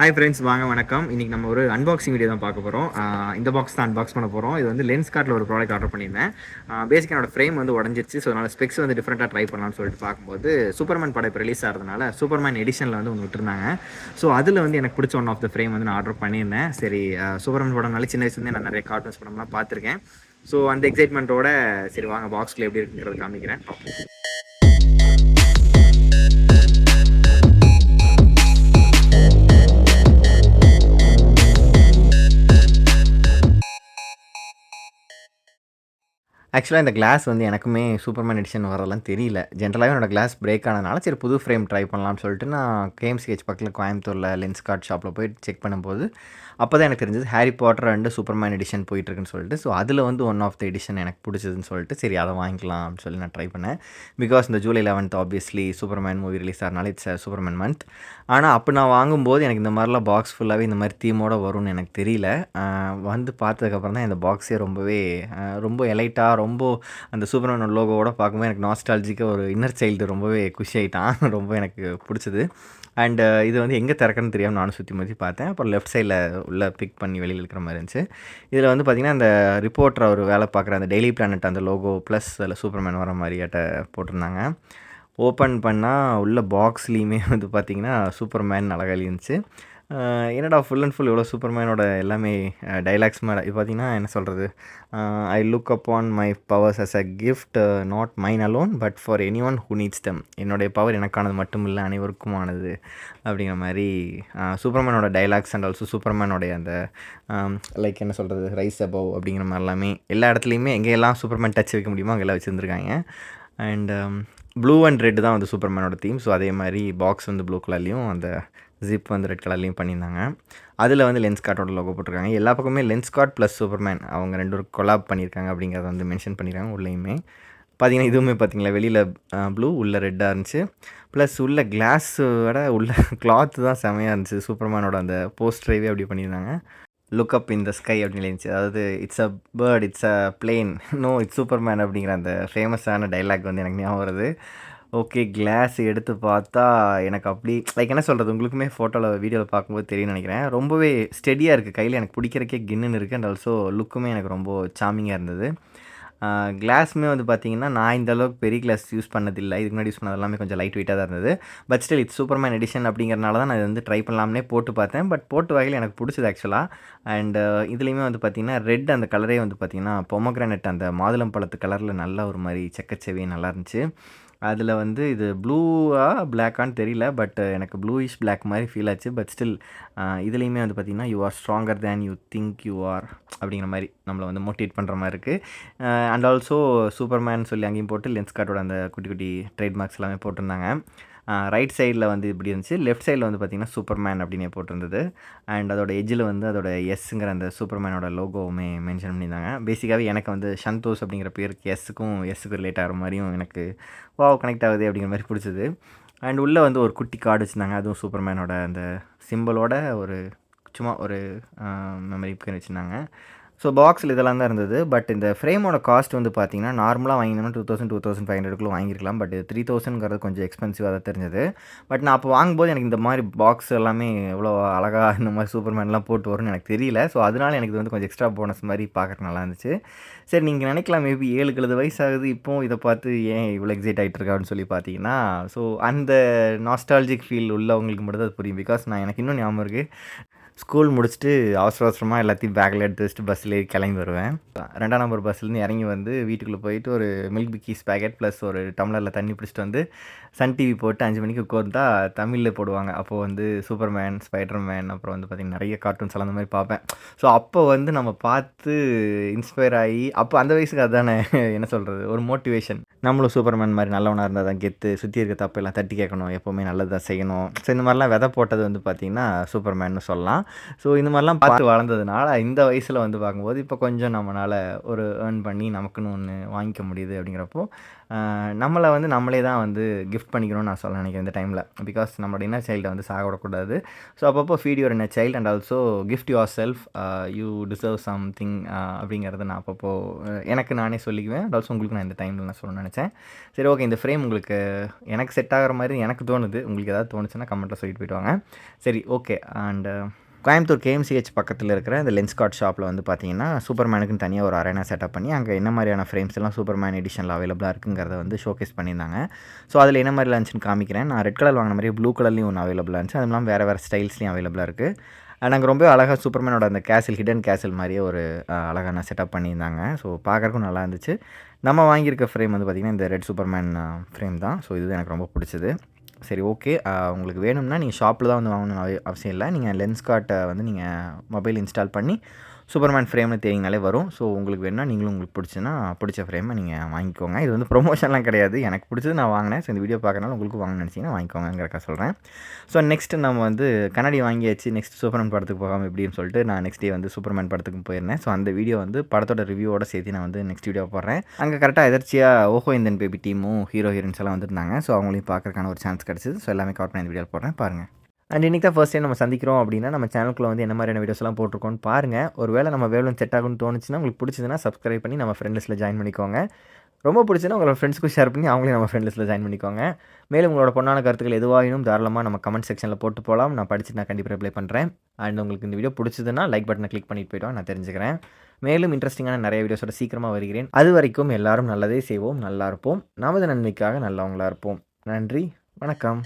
Hi friends, வாங்க வணக்கம். இன்றைக்கி நம்ம ஒரு அன்பாக்சிங் வீடியோ தான் பார்க்க போகிறோம். இந்த பாக்ஸ் தான் அன்பாக்ஸ் பண்ண போகிறோம். இது வந்து லென்ஸ்கார்ட்டில் ஒரு ப்ராடக்ட் ஆர்டர் பண்ணியிருந்தேன். பேசிக்காக என்னோட ஃப்ரேம் வந்து உடஞ்சிருச்சு. ஸோ அதனால் ஸ்பெக்ஸ் வந்து டிஃப்ரெண்ட்டாக ட்ரை பண்ணலாம்னு சொல்லிட்டு பார்க்கும்போது சூப்பர்மேன் படம் இப்போ ரிலீஸ் ஆகிறதுனால சூப்பர்மேன் எடிஷனில் வந்து ஒன்று விட்டுருந்தாங்க. ஸோ அதில் வந்து எனக்கு பிடிச்ச ஒன் ஆஃப் த ஃப்ரேம் வந்து நான் ஆர்டர் பண்ணியிருந்தேன். சரி, சூப்பர்மேன் படம்னால சின்ன வயசுலேருந்தே நான் நிறைய கார்ட்டூன்ஸ் படம்லாம் பார்த்துருக்கேன். ஸோ அந்த எக்ஸைட்மெண்ட்டோட சரி வாங்க பாக்ஸில் எப்படி இருக்குங்கிறது காமிக்கிறேன். ஆக்சுவலாக இந்த கிளாஸ் வந்து எனக்குமே சூப்பர்மேன் எடிஷன் வரதெல்லாம் தெரியல. ஜென்ரலாகவே என்னோட கிளாஸ் பிரேக் ஆனதுனால சரி புது ஃப்ரேம் ட்ரை பண்ணலாம்னு சொல்லிட்டு நான் கேஎம்சிஹெச் பக்கத்தில் கோயம்புத்தூரில் லென்ஸ்கார்ட் ஷாப்பில் போய் செக் பண்ணும்போது அப்போ தான் எனக்கு தெரிஞ்சது Harry Potter and Superman edition போயிட்டுருக்குன்னு சொல்லிட்டு. ஸோ அதில் வந்து ஒன் ஆஃப் த எடிஷன் எனக்கு பிடிச்சதுன்னு சொல்லிட்டு சரி அதை வாங்கிக்கலாம் அப்படின்னு சொல்லி நான் ட்ரை பண்ணேன். பிகாஸ் இந்த July 11th obviously Superman movie release ஆகிறனால இட்ஸ் சூப்பர்மேன் மந்த். ஆனால் அப்போ நான் வாங்கும்போது எனக்கு இந்த மாதிரிலாம் பாக்ஸ் ஃபுல்லாகவே இந்த மாதிரி தீமோடு வரும்னு எனக்கு தெரியல. வந்து பார்த்ததுக்கப்புறம் தான் இந்த பாக்ஸே ரொம்ப எலைட்டாக ரொம்ப அந்த சூப்பர்மேன் லோகோவோட பார்க்கும்போது எனக்கு நாஸ்டாலஜிக்காக ஒரு இன்னர் சைல்டு ரொம்பவே குஷி ஆகிட்டான். ரொம்ப எனக்கு பிடிச்சது. அண்ட் இது வந்து எங்கே திறக்கணும்னு தெரியாமல் நானும் சுற்றி முற்றி பார்த்தேன். அப்புறம் லெஃப்ட் சைடில் உள்ள பிக் பண்ணி வெளியில் இருக்கிற மாதிரி இருந்துச்சு. இதில் வந்து பார்த்திங்கன்னா அந்த ரிப்போர்ட்டர் அவர் வேலை பார்க்குற அந்த டெய்லி பிளானட் அந்த லோகோ ப்ளஸ் அதில் சூப்பர்மேன் வர மாதிரியாட்ட போட்டிருந்தாங்க. ஓப்பன் பண்ணால் உள்ள பாக்ஸ்லேயுமே வந்து பார்த்திங்கன்னா சூப்பர்மேன் அழகாக இருந்துச்சு. என்னடா ஃபுல் அண்ட் ஃபுல் இவ்வளோ சூப்பர்மேனோட எல்லாமே டைலாக்ஸ் மேலே இது பார்த்திங்கன்னா என்ன சொல்கிறது, I look upon my powers as a gift not mine alone but for anyone who needs them. என்னுடைய பவர் எனக்கானது மட்டும் இல்லை அனைவருக்குமானது அப்படிங்கிற மாதிரி சூப்பர்மேனோட டைலாக்ஸ் அண்ட் ஆல்சோ சூப்பர்மேனோடைய அந்த லைக் என்ன சொல்கிறது ரைஸ் அபவ் அப்படிங்கிற மாதிரி எல்லாமே எல்லா இடத்துலையுமே எங்கெல்லாம் சூப்பர்மேன் டச் வைக்க முடியுமோ அங்கெல்லாம் வச்சுருந்துருக்காங்க. அண்ட் ப்ளூ அண்ட் ரெட் தான் வந்து சூப்பர்மேனோட தீம். ஸோ அதே மாதிரி பாக்ஸ் வந்து ப்ளூ கலர்லேயும் அந்த ஜிப் வந்து ரெட் கலர்லேயும் பண்ணியிருந்தாங்க. அதில் வந்து லென்ஸ்கார்ட்டோட லோகோ போட்டிருக்காங்க. எல்லா பக்கமே லென்ஸ்கார்ட் ப்ளஸ் சூப்பர்மேன் அவங்க ரெண்டு பேரும் கொலாப் பண்ணியிருக்காங்க அப்படிங்கிறத வந்து மென்ஷன் பண்ணியிருக்காங்க. உள்ளேயுமே பார்த்தீங்கன்னா இதுவுமே பார்த்தீங்களா வெளியில் ப்ளூ உள்ள ரெட்டாக இருந்துச்சு. ப்ளஸ் உள்ள கிளாஸோட உள்ள கிளாத்து தான் செமையாக இருந்துச்சு. சூப்பர்மேனோட அந்த போஸ்டரைவே அப்படி பண்ணியிருந்தாங்க. Look up in the sky அப்படின்னு இருந்துச்சு. அதாவது it's a bird, it's a plane, no it's Superman அப்படிங்கிற அந்த ஃபேமஸான டைலாக் வந்து எனக்கு ஞாபகம் வருது. ஓகே, கிளாஸ் எடுத்து பார்த்தா எனக்கு அப்படி லைக் என்ன சொல்கிறது, உங்களுக்குமே ஃபோட்டோவில் வீடியோவில் பார்க்கும்போது தெரியும்னு நினைக்கிறேன். ரொம்பவே ஸ்டெடியாக இருக்குது கையில், எனக்கு பிடிக்கிறக்கே கின்னுன்னு இருக்குது. அண்ட் ஆல்சோ லுக்குமே எனக்கு ரொம்ப சாமிங்காக இருந்தது. கிளாஸுமே வந்து பார்த்திங்கன்னா நான் இந்த அளவுக்கு பெரிய கிளாஸ் யூஸ் பண்ணதில்லை. இதுக்கு முன்னாடி யூஸ் பண்ணது எல்லாமே கொஞ்சம் லைட் வெயிட்டாக தான் இருந்தது. But still it's Superman edition அப்படிங்கிறனால தான் நான் இது வந்து ட்ரை பண்ணலாம்னே போட்டு பார்த்தேன். பட் போட்டு வகையில் எனக்கு பிடிச்சது ஆக்சுவலாக. அண்ட் இதுலேயுமே வந்து பார்த்திங்கன்னா ரெட் அந்த கலரே வந்து பார்த்திங்கன்னா பொமோகிரானட் அந்த மாதுளம் பழத்து கலரில் நல்லா ஒரு மாதிரி செக்கச்செவே நல்லா இருந்துச்சு. அதில் வந்து இது ப்ளூவா பிளாக்கான்னு தெரியல. பட் எனக்கு ப்ளூயிஷ் பிளாக் மாதிரி ஃபீல் ஆச்சு. பட் ஸ்டில் இதுலேயுமே வந்து பார்த்திங்கன்னா you are stronger than you think you are அப்படிங்கிற மாதிரி நம்மளை வந்து மோட்டிவேட் பண்ணுற மாதிரி இருக்குது. அண்ட் ஆல்சோ சூப்பர்மேன் சொல்லி அங்கேயும் போட்டு லென்ஸ்கார்ட்டோட அந்த குட்டி குட்டி ட்ரேட்மார்க்ஸ் எல்லாமே போட்டிருந்தாங்க. ரைட் சைடில் வந்து இப்படி இருந்துச்சு. லெஃப்ட் சைடில் வந்து பார்த்திங்கன்னா சூப்பர்மேன் அப்படின்னே போட்டிருந்தது. அண்ட் அதோட எஜ்ஜில் வந்து அதோட எஸ்ஸுங்கிற அந்த சூப்பர்மேனோட லோகோவுமே மென்ஷன் பண்ணியிருந்தாங்க. பேசிக்காகவே எனக்கு வந்து சந்தோஷ் அப்படிங்கிற பேருக்கு எஸ்ஸுக்கு ரிலேட் ஆகிற மாதிரியும் எனக்கு கனெக்ட் ஆகுது அப்படிங்கிற மாதிரி பிடிச்சது. அண்ட் உள்ளே வந்து ஒரு குட்டி கார்டு வச்சுருந்தாங்க. அதுவும் சூப்பர்மேனோட அந்த சிம்பிளோட ஒரு சும்மா ஒரு மெமரிக்கு வச்சுருந்தாங்க. ஸோ பாக்ஸில் இதெல்லாம் தான் இருந்தது. பட் இந்த ஃப்ரேமோட காஸ்ட் வந்து பார்த்திங்கன்னா நார்மலாக வாங்கினோம்னா 2500 வாங்கியிருக்கலாம். பட் இது 3000ங்கிறது கொஞ்சம் எக்ஸ்பென்சிவாக தான் தெரிஞ்சது. பட் நான் அப்போ வாங்கும்போது எனக்கு இந்த மாதிரி பாக்ஸ் எல்லாமே எவ்வளோ அழகாக இந்த மாதிரி சூப்பர்மேன்லாம் போட்டு வரும்னு எனக்கு தெரியல. ஸோ அதனால் எனக்கு இது வந்து கொஞ்சம் எக்ஸ்ட்ரா போனஸ் மாதிரி பார்க்குறக்கு நல்லா இருந்துச்சு. சரி, நீங்கள் நினைக்கலாம் மேபி 7 வயசு ஆகுது இப்போது இதை பார்த்து ஏன் இவ்வளோ எக்ஸைட் ஆகிட்டு இருக்கா அப்படின்னு சொல்லி பார்த்தீங்கன்னா, ஸோ அந்த நாஸ்டாலஜிக் ஃபீல் உள்ளவங்களுக்கு மட்டும் தான் அது புரியும். பிகாஸ் எனக்கு இன்னும் ஞாபகம் இருக்குது, ஸ்கூல் முடிச்சுட்டு அவசரமாக எல்லாத்தையும் பேக்கில் எடுத்து வச்சுட்டு பஸ்ஸில் ஏறி கிளம்பி வருவேன். 2ஆம் நம்பர் பஸ்லேருந்து இறங்கி வந்து வீட்டுக்குள்ளே போயிட்டு ஒரு மில்க் பிக்கீஸ் பேக்கெட் ப்ளஸ் ஒரு டம்ளரில் தண்ணி பிடிச்சிட்டு வந்து சன் டிவி போட்டு 5 மணிக்கு உட்காந்தா தமிழில் போடுவாங்க. அப்போது வந்து சூப்பர்மேன், ஸ்பைடர்மேன், அப்புறம் வந்து பார்த்திங்கன்னா நிறைய கார்ட்டூன்ஸ் எல்லாம் அந்த மாதிரி பார்ப்பேன். ஸோ அப்போ வந்து நம்ம பார்த்து இன்ஸ்பயர் ஆகி அப்போ அந்த வயசுக்கு அதுதானே என்ன சொல்கிறது, ஒரு மோட்டிவேஷன். நம்மளும் சூப்பர்மேன் மாதிரி நல்லவனாக இருந்தால் தான் கெத்து, சுற்றி இருக்க தப்பெல்லாம் தட்டி கேட்கணும், எப்போவுமே நல்லது தான் செய்யணும். ஸோ இந்த மாதிரிலாம் விதை போட்டது வந்து பார்த்திங்கன்னா சூப்பர்மேன்னு சொல்லலாம். ஸோ இந்த மாதிரிலாம் பார்த்து வளர்ந்ததுனால இந்த வயசில் வந்து பார்க்கும்போது இப்போ கொஞ்சம் நம்மளால் ஒரு ஏர்ன் பண்ணி நமக்குன்னு ஒன்று வாங்கிக்க முடியுது அப்படிங்கிறப்போ நம்மளை வந்து நம்மளே தான் வந்து கிஃப்ட் பண்ணிக்கணும்னு நான் சொல்ல நினைக்கிறேன் இந்த டைமில். பிகாஸ் நம்மளோட இன்னர் சைல்டை வந்து சாக விடக்கூடாது. ஸோ அப்பப்போ feet your inner child and also gift your self. You deserve something அப்படிங்கிறத நான் அப்பப்போ எனக்கு நானே சொல்லிக்குவேன். அண்ட் ஆல்சோ உங்களுக்கு நான் இந்த டைமில் நான் சொல்ல நினச்சேன். சரி, ஓகே. இந்த ஃப்ரேம் உங்களுக்கு எனக்கு செட் ஆகிற மாதிரி எனக்கு தோணுது. உங்களுக்கு ஏதாவது தோணுச்சுன்னா கமெண்ட்டில் சொல்லிட்டு போயிட்டு வாங்க. சரி, ஓகே. அண்ட் கோயம்புத்தூர் கேஎம்சிஹெச் பக்கத்தில் இருக்கிற இந்த லென்ஸ்கார்ட் ஷாப்பில் வந்து பார்த்தீங்கன்னா சூப்பர்மேனுக்குன்னு தனியாக ஒரு அரேனா செட்டப் பண்ணி அங்கே என்ன மாதிரியான ஃப்ரேம்ஸ் எல்லாம் சூப்பர்மேன் எடிஷனில் அவைலபிளாக இருக்குங்கிறத வந்து ஷோகேஸ் பண்ணியிருந்தாங்க. ஸோ அதில் என்ன மாதிரி இருந்துச்சுன்னு காமிக்கிறேன். நான் ரெட் கலர் வாங்கின மாதிரியே ப்ளூ கலர்லேயும் ஒன்று அவைலபிளாக இருந்துச்சு. அது இல்லாமல் வேறு ஸ்டைல்ஸ்லையும் அவைலபிளாக இருக்குது. நாங்கள் ரொம்ப அழகாக சூப்பர்மேனோட அந்த கேசில் ஹிடன் கேசில் மாதிரியே ஒரு அழகான செட்டப் பண்ணியிருந்தாங்க. ஸோ பார்க்குறக்கும் நல்லா இருந்துச்சு. நம்ம வாங்கியிருக்க ஃப்ரேம் வந்து பார்த்திங்கன்னா இந்த ரெட் சூப்பர்மேன் ஃப்ரேம் தான். ஸோ இது எனக்கு ரொம்ப பிடிச்சது. சரி, ஓகே. உங்களுக்கு வேணும்னா நீங்கள் ஷாப்பில் தான் வந்து வாங்கணும்னு அவசியம் இல்லை. நீங்கள் லென்ஸ்கார்ட்டை வந்து நீங்கள் மொபைல் இன்ஸ்டால் பண்ணி சூப்பர்மேன் ஃப்ரேம்னு தேடிங்கனாலே வரும். ஸோ உங்களுக்கு வேணும்னா நீங்களும் உங்களுக்கு பிடிச்சதுன்னா பிடிச்ச ஃப்ரேமை நீங்கள் வாங்கிக்கோங்க. இது வந்து ப்ரொமோஷன்லாம் கிடையாது. எனக்கு பிடிச்சது நான் வாங்கினேன். ஸோ இந்த வீடியோ பார்க்கறனால உங்களுக்கு வாங்கணும்னு நினச்சிங்கன்னா வாங்கிக்கோங்கிறக்கா சொல்கிறேன். ஸோ நெக்ஸ்ட்டு நம்ம வந்து கண்ணாடி வாங்கியாச்சு. நெக்ஸ்ட் சூப்பர்மேன் படத்துக்கு போகாமல் எப்படின்னு சொல்லிட்டு நான் நெக்ஸ்ட் டே வந்து சூப்பர்மேன் படத்துக்கு போயிருந்தேன். ஸோ அந்த வீடியோ வந்து படத்தோட ரிவ்யூவோட சேர்த்து நான் வந்து நெக்ஸ்ட் வீடியோ போடுறேன். அங்கே கரெக்டாக எதர்ச்சியாக ஓஹோ இந்தன் பேபி டீமும் ஹீரோயின்ஸ் எல்லாம் வந்திருந்தாங்க. ஸோ அவங்களையும் பார்க்கறதுக்கான ஒரு சான்ஸ் கிடச்சிது. ஸோ எல்லாமே கவர் பண்ணி இந்த வீடியோ போடுறேன், பாருங்கள். அண்ட் இன்றைக்கி தான் ஃபர்ஸ்ட் டைம் நம்ம சந்திக்கிறோம் அப்படின்னா நம்ம சேனலுக்குள்ள வந்து என்ன மாதிரியான வீடியோஸ்லாம் போட்டிருக்கோன்னு பாருங்கள். ஒரு வேளை நம்ம வேவலன் செட் ஆகும்னு தோணுச்சுன்னா உங்களுக்கு பிடிச்சதுன்னா சப்ஸ்கிரைப் பண்ணி நம்ம ஃப்ரெண்ட் லிஸ்ட்டில் ஜாயின் பண்ணிக்கோங்க. ரொம்ப பிடிச்சதுன்னா உங்களோட ஃப்ரெண்ட்ஸ்க்கும் ஷேர் பண்ணி அவங்களையும் நம்ம ஃப்ரெண்ட் லிஸ்ட்டில் ஜாயின் பண்ணிக்கோங்க. மேலும் உங்களோட பொண்ணான கருத்துக்கள் எதுவாகினும் தாராளமாக நம்ம கமெண்ட் செக்ஷனில் போட்டு போகலாம். நான் படித்து நான் கண்டிப்பாக ரிப்ளை பண்ணுறேன். அண்ட் உங்களுக்கு இந்த வீடியோ பிடிச்சதுன்னா லைக் பட்டனை கிளிக் பண்ணிட்டு போய்ட்டோம், நான் தெரிஞ்சுக்கிறேன். மேலும் இன்ட்ரெஸ்டிங்கான நிறைய வீடியோஸோட சீக்கிரமாக வருகிறேன். அது வரைக்கும் எல்லாரும் நல்லதே செய்வோம், நல்லா இருப்போம், நமது நன்மைக்காக நல்லவங்களாக இருப்போம். நன்றி, வணக்கம்.